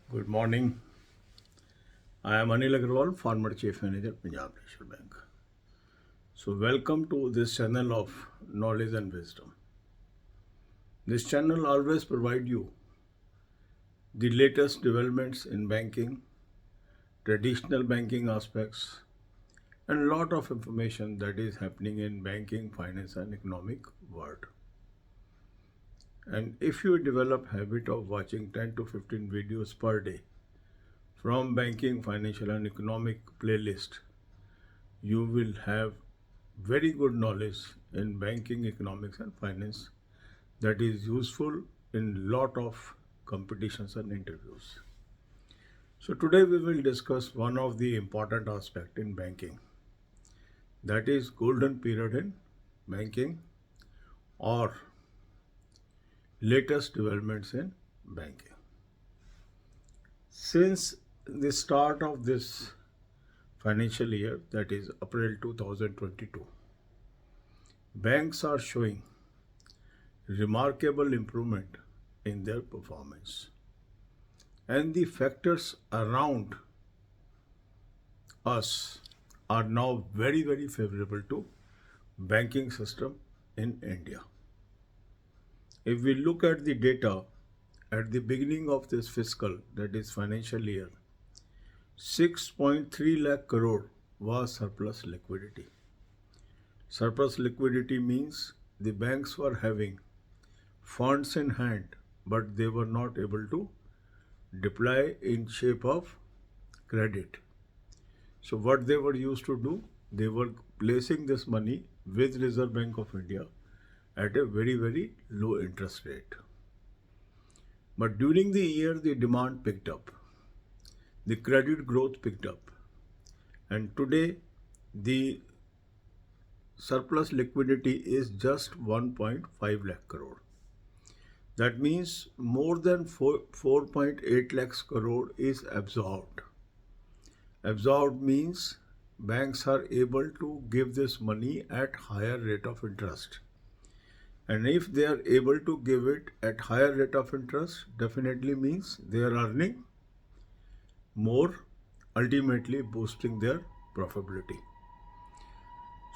Good morning. I am Anil Agarwal, former Chief Manager, Punjab National Bank. So, welcome to this channel of knowledge and wisdom. This channel always provides you the latest developments in banking, traditional banking aspects, and a lot of information that is happening in banking, finance, and economic world. And if you develop habit of watching 10 to 15 videos per day from banking, financial, and economic playlist, you will have very good knowledge in banking, economics, and finance that is useful in lot of competitions and interviews. So today we will discuss one of the important aspect in banking, that is golden period in banking or latest developments in banking. Since the start of this financial year, that is April 2022, banks are showing remarkable improvement in their performance. And the factors around us are now very, very favorable to banking system in India. If we look at the data at the beginning of this fiscal, that is financial year, 6.3 lakh crore was surplus liquidity. Surplus liquidity means the banks were having funds in hand, but they were not able to deploy in shape of credit. So what they were used to do, they were placing this money with Reserve Bank of India at a very, very low interest rate. But during the year, the demand picked up, the credit growth picked up, and today the surplus liquidity is just 1.5 lakh crore. That means more than 4.8 lakhs crore is absorbed. Absorbed means banks are able to give this money at higher rate of interest. And if they are able to give it at higher rate of interest, definitely means they are earning more, ultimately boosting their profitability.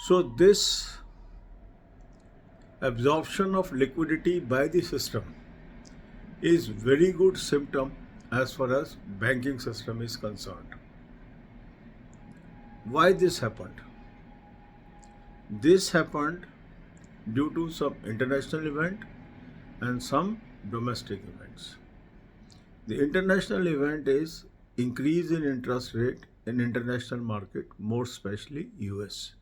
So this absorption of liquidity by the system is very good symptom as far as banking system is concerned. Why this happened? This happened due to some international event and some domestic events. The international event is increase in interest rate in international market, more especially US.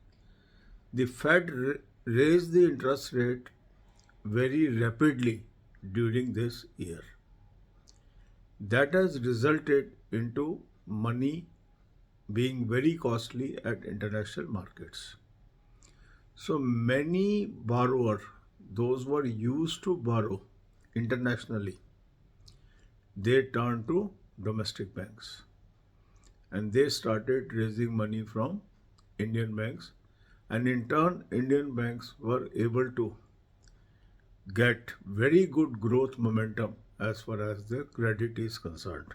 The Fed raised the interest rate very rapidly during this year. That has resulted into money being very costly at international markets. So many borrowers, those who are used to borrow internationally, they turned to domestic banks and they started raising money from Indian banks, and in turn Indian banks were able to get very good growth momentum as far as the credit is concerned.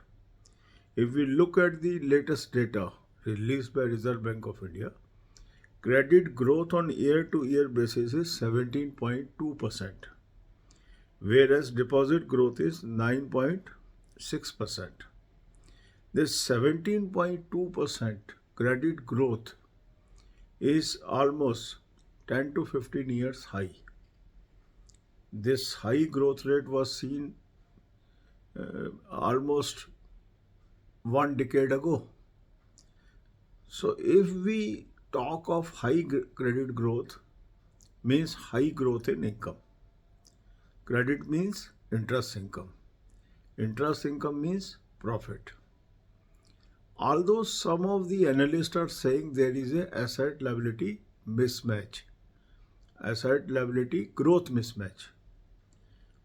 If we look at the latest data released by Reserve Bank of India, credit growth on year-to-year basis is 17.2%, whereas deposit growth is 9.6%. This 17.2% credit growth is almost 10 to 15 years high. This high growth rate was seen almost one decade ago. So if we talk of high credit growth, means high growth in income. Credit means interest income. Interest income means profit. Although some of the analysts are saying there is a asset liability mismatch, asset liability growth mismatch.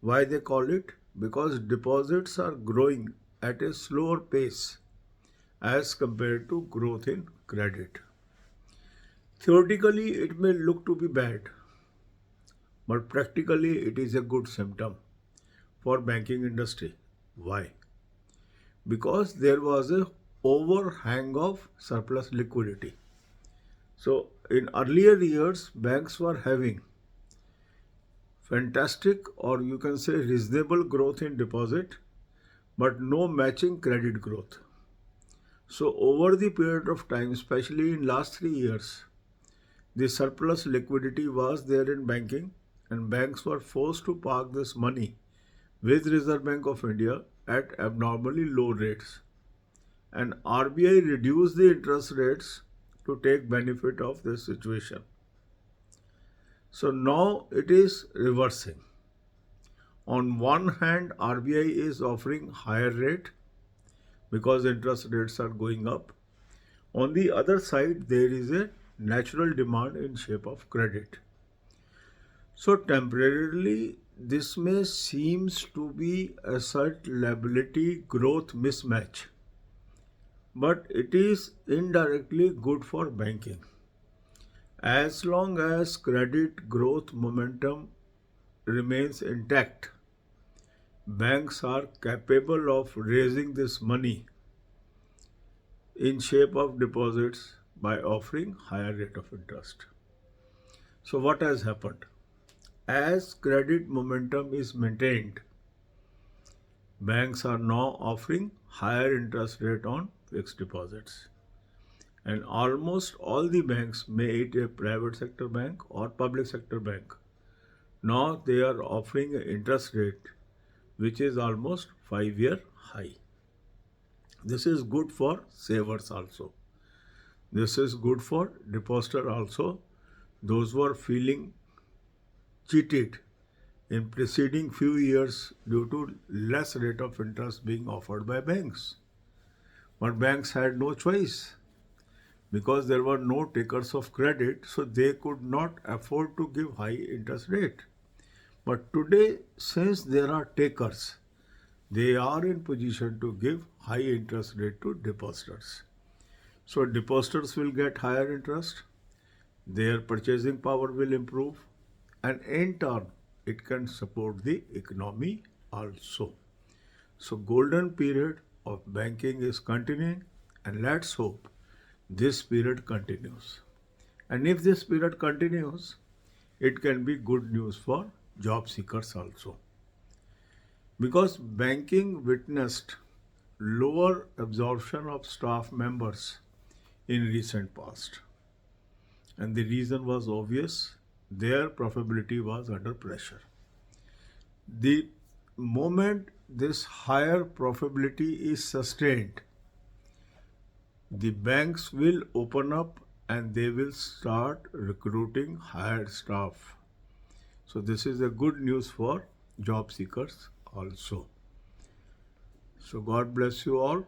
Why they call it? Because deposits are growing at a slower pace as compared to growth in credit. Theoretically, it may look to be bad, but practically it is a good symptom for banking industry. Why? because there was a overhang of surplus liquidity. So in earlier years, banks were having fantastic, or you can say reasonable growth in deposit, but no matching credit growth. So over the period of time, especially in last 3 years, the surplus liquidity was there in banking, and banks were forced to park this money with Reserve Bank of India at abnormally low rates. And RBI reduced the interest rates to take benefit of this situation. So now it is reversing. On one hand, RBI is offering higher rate because interest rates are going up. On the other side, there is a natural demand in shape of credit. So temporarily, this may seems to be asset liability growth mismatch, but it is indirectly good for banking. As long as credit growth momentum remains intact, banks are capable of raising this money in shape of deposits by offering higher rate of interest. So what has happened? As credit momentum is maintained, banks are now offering higher interest rate on fixed deposits. And almost all the banks, may it a private sector bank or public sector bank, now they are offering an interest rate which is almost 5-year high. This is good for savers also. This is good for depositor also. Those who are feeling cheated in preceding few years due to less rate of interest being offered by banks. But banks had no choice because there were no takers of credit, so they could not afford to give high interest rate. But today, since there are takers, they are in position to give high interest rate to depositors. So depositors will get higher interest, their purchasing power will improve, and in turn, it can support the economy also. So golden period of banking is continuing, and let's hope this period continues. And if this period continues, it can be good news for job seekers also. Because banking witnessed lower absorption of staff members in recent past. And the reason was obvious, their profitability was under pressure. The moment this higher profitability is sustained, the banks will open up and they will start recruiting hired staff. So this is a good news for job seekers also. So God bless you all.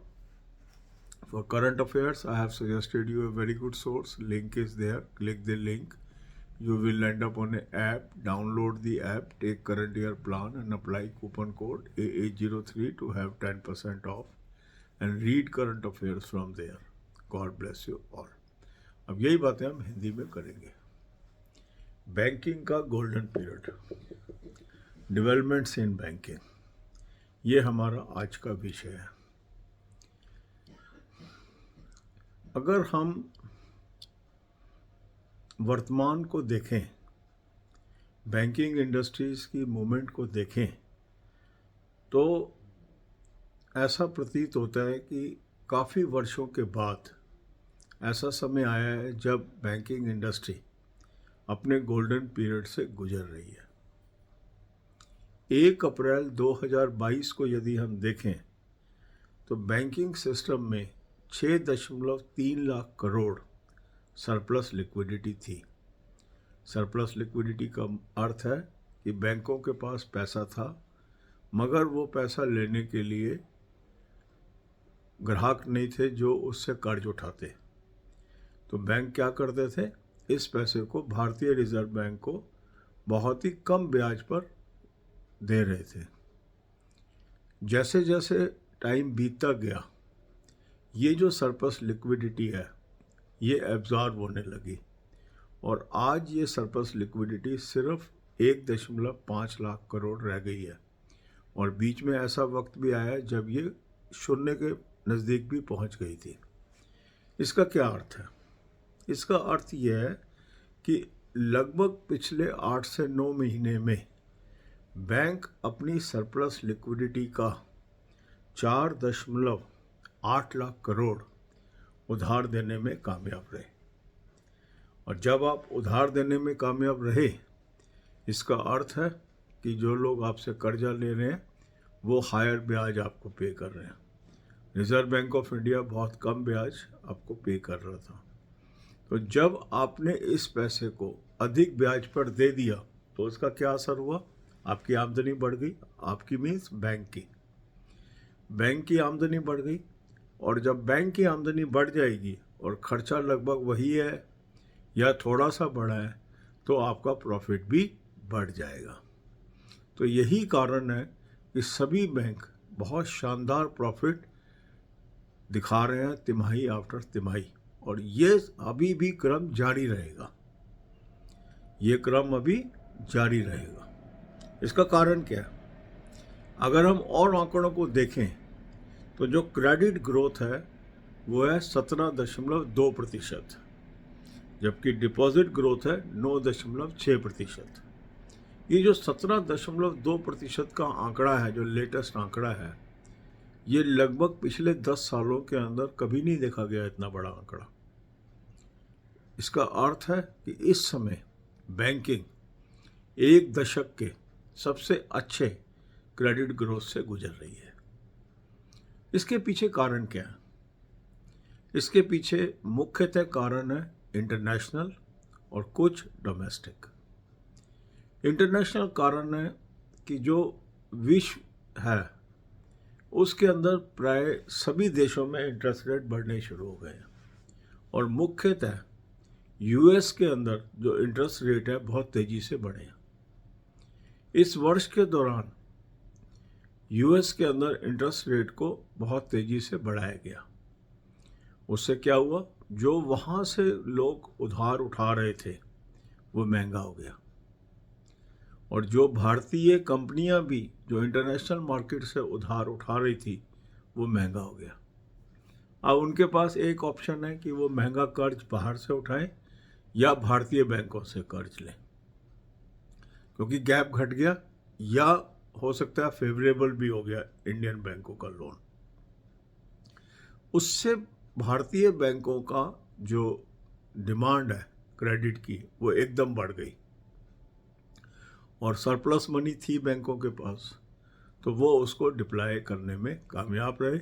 For current affairs, I have suggested you a very good source. Link is there. Click the link. You will end up on an app. Download the app, take current year plan and apply coupon code AA03 to have 10% off and read current affairs from there. God bless you all. अब यही बातें हम हिंदी में करेंगे. Banking का golden period, developments in banking, ये हमारा आज का विषय है. अगर हम वर्तमान को देखें, बैंकिंग इंडस्ट्रीज़ की मूवमेंट को देखें, तो ऐसा प्रतीत होता है कि काफ़ी वर्षों के बाद ऐसा समय आया है जब बैंकिंग इंडस्ट्री अपने गोल्डन पीरियड से गुजर रही है. 1 अप्रैल 2022 को यदि हम देखें तो बैंकिंग सिस्टम में 6.3 लाख करोड़ सरप्लस लिक्विडिटी थी. सरप्लस लिक्विडिटी का अर्थ है कि बैंकों के पास पैसा था, मगर वो पैसा लेने के लिए ग्राहक नहीं थे जो उससे कर्ज उठाते. तो बैंक क्या करते थे, इस पैसे को भारतीय रिजर्व बैंक को बहुत ही कम ब्याज पर दे रहे थे. जैसे जैसे टाइम बीतता गया, ये जो सरप्लस लिक्विडिटी है ये एब्जॉर्ब होने लगी और आज ये सरप्लस लिक्विडिटी सिर्फ 1.5 लाख करोड़ रह गई है. और बीच में ऐसा वक्त भी आया जब ये शून्य के नज़दीक भी पहुंच गई थी। इसका क्या अर्थ है? इसका अर्थ यह है कि लगभग पिछले 8 से 9 महीने में बैंक अपनी सरप्लस लिक्विडिटी का 4.8 लाख करोड़ उधार देने में कामयाब रहे। और जब आप उधार देने में कामयाब रहे, इसका अर्थ है कि जो लोग आपसे कर्जा ले रहे हैं वो हायर ब्याज आपको पे कर रहे हैं। रिज़र्व बैंक ऑफ इंडिया बहुत कम ब्याज आपको पे कर रहा था। तो जब आपने इस पैसे को अधिक ब्याज पर दे दिया तो उसका क्या असर हुआ? आपकी आमदनी बढ़ गई। आपकी मीन्स बैंक की आमदनी बढ़ गई। और जब बैंक की आमदनी बढ़ जाएगी और खर्चा लगभग वही है या थोड़ा सा बढ़ा है, तो आपका प्रॉफिट भी बढ़ जाएगा। तो यही कारण है कि सभी बैंक बहुत शानदार प्रॉफिट दिखा रहे हैं तिमाही आफ्टर तिमाही, और ये अभी भी क्रम जारी रहेगा। ये क्रम अभी जारी रहेगा। इसका कारण क्या है? अगर हम और आंकड़ों को देखें तो जो क्रेडिट ग्रोथ है वो है 17.2%, जबकि डिपॉजिट ग्रोथ है 9.6%। ये जो 17.2% का आंकड़ा है, जो लेटेस्ट आंकड़ा है, ये लगभग पिछले 10 सालों के अंदर कभी नहीं देखा गया इतना बड़ा आंकड़ा। इसका अर्थ है कि इस समय बैंकिंग एक दशक के सबसे अच्छे क्रेडिट ग्रोथ से गुजर रही है। इसके पीछे कारण क्या है? इसके पीछे मुख्यतः कारण है इंटरनेशनल और कुछ डोमेस्टिक। इंटरनेशनल कारण है कि जो विश्व है उसके अंदर प्राय सभी देशों में इंटरेस्ट रेट बढ़ने शुरू हो गए हैं, और मुख्यतः यूएस के अंदर जो इंटरेस्ट रेट है बहुत तेज़ी से बढ़े हैं। इस वर्ष के दौरान यूएस के अंदर इंटरेस्ट रेट को बहुत तेज़ी से बढ़ाया गया। उससे क्या हुआ? जो वहाँ से लोग उधार उठा रहे थे वो महंगा हो गया, और जो भारतीय कंपनियां भी जो इंटरनेशनल मार्केट से उधार उठा रही थी वो महंगा हो गया। अब उनके पास एक ऑप्शन है कि वो महंगा कर्ज बाहर से उठाएं या भारतीय बैंकों से कर्ज लें, क्योंकि गैप घट गया, या हो सकता है फेवरेबल भी हो गया इंडियन बैंकों का लोन। उससे भारतीय बैंकों का जो डिमांड है क्रेडिट की वो एकदम बढ़ गई, और सरप्लस मनी थी बैंकों के पास, तो वो उसको डिप्लॉय करने में कामयाब रहे,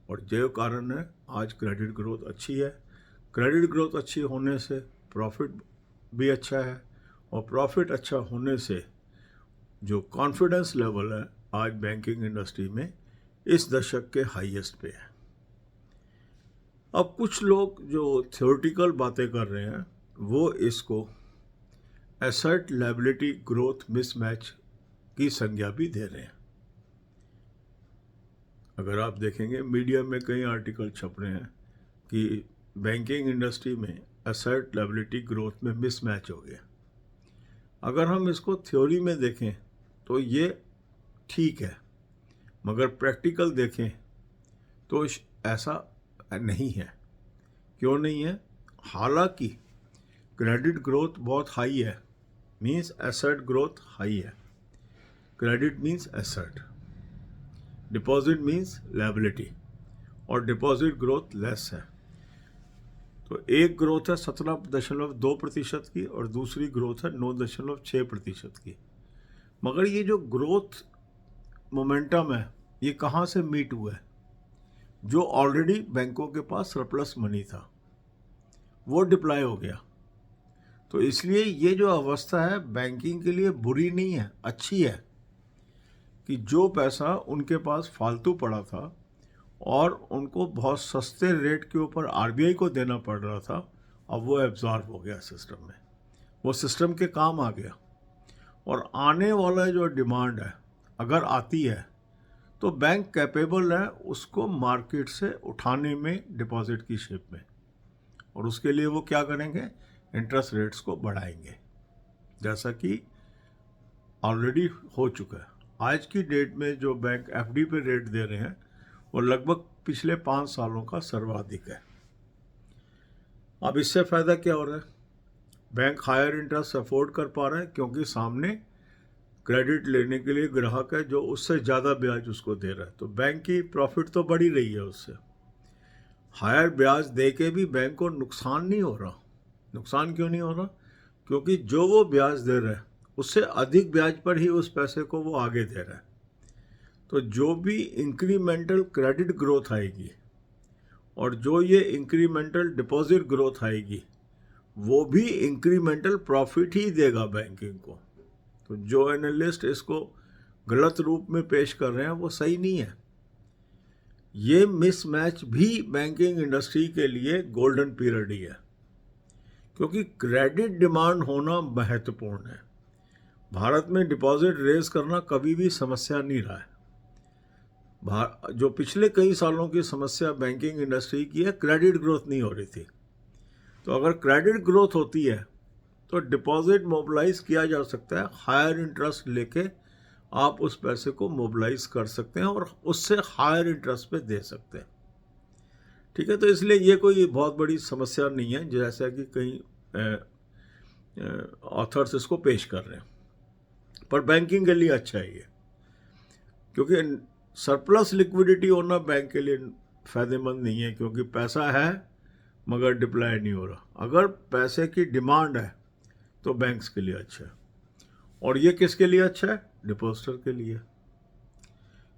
और जो कारण है आज क्रेडिट ग्रोथ अच्छी है। क्रेडिट ग्रोथ अच्छी होने से प्रॉफिट भी अच्छा है, और प्रॉफिट अच्छा होने से जो कॉन्फिडेंस लेवल है आज बैंकिंग इंडस्ट्री में इस दशक के हाईएस्ट पे है। अब कुछ लोग जो थ्योरेटिकल बातें कर रहे हैं वो इसको एसेट लायबिलिटी ग्रोथ मिसमैच की संज्ञा भी दे रहे हैं। अगर आप देखेंगे मीडिया में कई आर्टिकल छप रहे हैं कि बैंकिंग इंडस्ट्री में एसेट लायबिलिटी ग्रोथ में मिसमैच हो गया। अगर हम इसको थ्योरी में देखें तो ये ठीक है, मगर प्रैक्टिकल देखें तो ऐसा नहीं है। क्यों नहीं है? हालांकि क्रेडिट ग्रोथ बहुत हाई है, मीन्स एसेट ग्रोथ हाई है। Credit means asset, deposit means liability, और डिपॉजिट ग्रोथ लेस है। तो एक ग्रोथ है 17.2% की और दूसरी ग्रोथ है 9.6% की। मगर ये जो ग्रोथ मोमेंटम है ये कहाँ से मीट हुआ है? जो ऑलरेडी बैंकों के पास सरप्लस मनी था वो डिप्लॉय हो गया। तो इसलिए ये जो अवस्था है बैंकिंग के लिए बुरी नहीं है, अच्छी है, कि जो पैसा उनके पास फालतू पड़ा था और उनको बहुत सस्ते रेट के ऊपर आरबीआई को देना पड़ रहा था, अब वो एब्जॉर्ब हो गया सिस्टम में, वो सिस्टम के काम आ गया। और आने वाला जो डिमांड है अगर आती है तो बैंक कैपेबल है उसको मार्केट से उठाने में डिपॉजिट की शेप में, और उसके लिए वो क्या करेंगे? इंटरेस्ट रेट्स को बढ़ाएंगे, जैसा कि ऑलरेडी हो चुका है। आज की डेट में जो बैंक एफडी पे रेट दे रहे हैं और लगभग पिछले 5 सालों का सर्वाधिक है। अब इससे फ़ायदा क्या हो रहा है? बैंक हायर इंटरेस्ट अफोर्ड कर पा रहे हैं क्योंकि सामने क्रेडिट लेने के लिए ग्राहक है जो उससे ज़्यादा ब्याज उसको दे रहा है, तो बैंक की प्रॉफिट तो बढ़ी रही है उससे। हायर ब्याज दे के भी बैंक को नुकसान नहीं हो रहा। नुकसान क्यों नहीं हो रहा? क्योंकि जो वो ब्याज दे रहा है उससे अधिक ब्याज पर ही उस पैसे को वो आगे दे रहा है। तो जो भी इंक्रीमेंटल क्रेडिट ग्रोथ आएगी और जो ये इंक्रीमेंटल डिपॉजिट ग्रोथ आएगी वो भी इंक्रीमेंटल प्रॉफिट ही देगा बैंकिंग को। तो जो एनालिस्ट इसको गलत रूप में पेश कर रहे हैं वो सही नहीं है। ये मिसमैच भी बैंकिंग इंडस्ट्री के लिए गोल्डन पीरियड ही है, क्योंकि क्रेडिट डिमांड होना महत्वपूर्ण है। भारत में डिपॉजिट रेज करना कभी भी समस्या नहीं रहा है। जो पिछले कई सालों की समस्या बैंकिंग इंडस्ट्री की है, क्रेडिट ग्रोथ नहीं हो रही थी। तो अगर क्रेडिट ग्रोथ होती है तो डिपॉजिट मोबिलाइज किया जा सकता है, हायर इंटरेस्ट लेके आप उस पैसे को मोबिलाइज कर सकते हैं और उससे हायर इंटरेस्ट पे दे सकते हैं। ठीक है, तो इसलिए ये कोई बहुत बड़ी समस्या नहीं है जैसा कि कई ऑथर्स इसको पेश कर रहे हैं। पर बैंकिंग के लिए अच्छा है ये, क्योंकि सरप्लस लिक्विडिटी होना बैंक के लिए फ़ायदेमंद नहीं है, क्योंकि पैसा है मगर डिप्लॉय नहीं हो रहा। अगर पैसे की डिमांड है तो बैंक्स के लिए अच्छा है। और ये किसके लिए अच्छा है? डिपॉजिटर के लिए।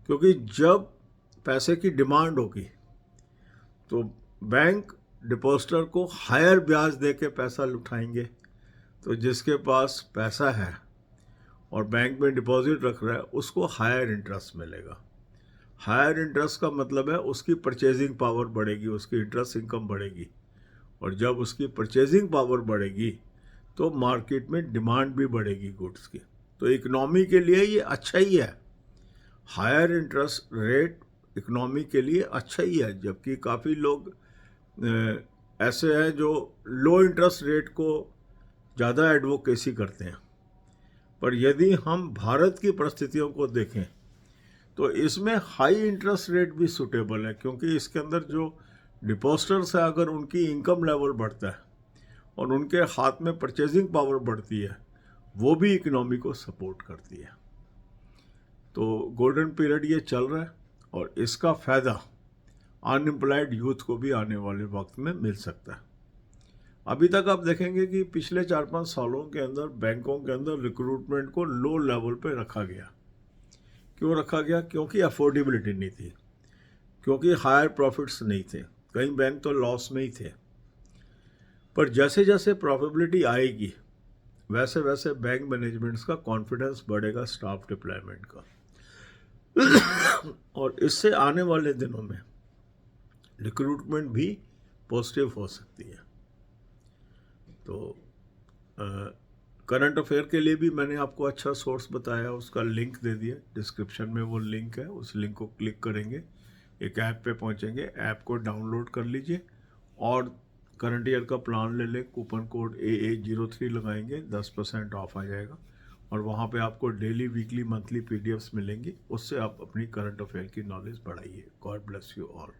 क्योंकि जब पैसे की डिमांड होगी तो बैंक डिपॉजिटर को हायर ब्याज दे के पैसा लुटाएंगे। तो जिसके पास पैसा है और बैंक में डिपॉजिट रख रहा है उसको हायर इंटरेस्ट मिलेगा। हायर इंटरेस्ट का मतलब है उसकी परचेजिंग पावर बढ़ेगी, उसकी इंटरेस्ट इनकम बढ़ेगी, और जब उसकी परचेजिंग पावर बढ़ेगी तो मार्केट में डिमांड भी बढ़ेगी गुड्स की। तो इकोनॉमी के लिए ये अच्छा ही है। हायर इंटरेस्ट रेट इकोनॉमी के लिए अच्छा ही है, जबकि काफ़ी लोग ऐसे हैं जो लो इंटरेस्ट रेट को ज़्यादा एडवोकेसी करते हैं। पर यदि हम भारत की परिस्थितियों को देखें तो इसमें हाई इंटरेस्ट रेट भी सूटेबल है, क्योंकि इसके अंदर जो डिपॉजिटर्स है अगर उनकी इनकम लेवल बढ़ता है और उनके हाथ में परचेजिंग पावर बढ़ती है वो भी इकोनॉमी को सपोर्ट करती है। तो गोल्डन पीरियड ये चल रहा है और इसका फ़ायदा अनएम्प्लॉयड यूथ को भी आने वाले वक्त में मिल सकता है। अभी तक आप देखेंगे कि पिछले 4-5 सालों के अंदर बैंकों के अंदर रिक्रूटमेंट को लो लेवल पे रखा गया। क्यों रखा गया? क्योंकि अफोर्डेबिलिटी नहीं थी, क्योंकि हायर प्रॉफिट्स नहीं थे, कई बैंक तो लॉस में ही थे। पर जैसे जैसे प्रॉफिटेबिलिटी आएगी वैसे वैसे बैंक मैनेजमेंट्स का कॉन्फिडेंस बढ़ेगा स्टाफ डिप्लॉयमेंट का और इससे आने वाले दिनों में रिक्रूटमेंट भी पॉजिटिव हो सकती है। तो करंट अफेयर के लिए भी मैंने आपको अच्छा सोर्स बताया, उसका लिंक दे दिया डिस्क्रिप्शन में। वो लिंक है, उस लिंक को क्लिक करेंगे, एक ऐप पे पहुंचेंगे, ऐप को डाउनलोड कर लीजिए और करंट ईयर का प्लान ले लें। कूपन कोड AA03 लगाएंगे, 10% ऑफ आ जाएगा और वहाँ पे आपको डेली, वीकली, मंथली PDFs मिलेंगी। उससे आप अपनी करंट अफेयर की नॉलेज बढ़ाइए। God bless you all.